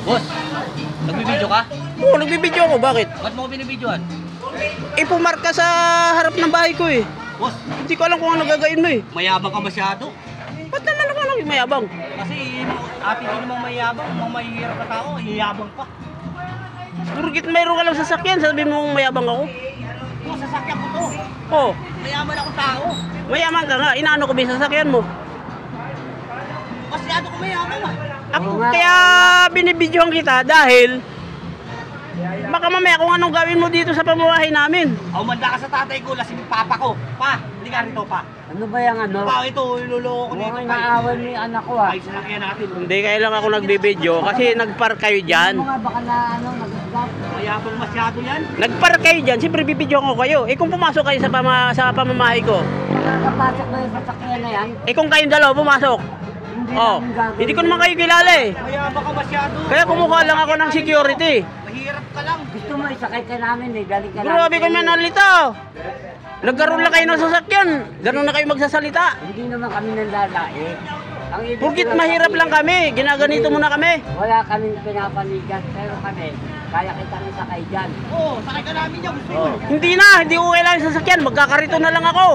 Boss, nagbibideo ka? Oo, nagbibideo ako. Bakit? Ba't mo ko binibidyoan? Pumarka sa harap ng bahay ko eh. Boss, Hindi ko alam kung ano gagawin mo eh. mayabang ka masyado. Ba't naman ako naging mayabang? Kasi ate ko namang mayabang, mga mahihirap na tao, yayabang pa. Purgit mayroon ka lang sasakyan, sabihin mo mayabang ako. Boss, sasakyan ko to. Oo, Mayaman akong tao. mayaman ka nga. Inaano ko ba yung sasakyan mo? Masyado ko mayaman ah. Ako, kaya binibidyohan kita dahil baka mamaya kung anong gawin mo dito sa pamumuhay namin. Umanda ka sa tatay ko, lasing papa ko. Pa, hindi ka rito pa. Ano ba yung ano? Pa, ito, iluloko ko dito. Mukhang Pa. naawan mo yung anak ko ah. Ay, sinakyan natin. Hindi kaya lang ako nagbibideo kasi nagpark kayo dyan. Ano nga baka na ano, nag-stop? Mayabang masyado yan. Nagpark kayo dyan, siyempre bibidyo ko kayo. Kung pumasok kayo sa pamamahay ko, Makakapasok ba yung sasakyan na yan? kung kayong dalawa pumasok, Namin gagawin. hindi ko naman kayo kilala eh. Mayabang ka masyado. Kaya kumukuha lang ako ng security. Mahirap ka lang. Gusto mo isakay ka namin eh, galing ka Grabe kayo manalita. Nagkaroon lang kayo ng sasakyan. Ganun na kayo magsasalita. Hindi naman kami nanlalae. Ang ibig Purgit sabihin- mahirap lang kami, ginaganito muna kami. Wala kaming pinapanigan, pero kami, kaya kita isakay dyan. Oo, sakay ka namin yan. Gusto mo. Hindi ko kailangan sasakyan, magkakarito na lang ako.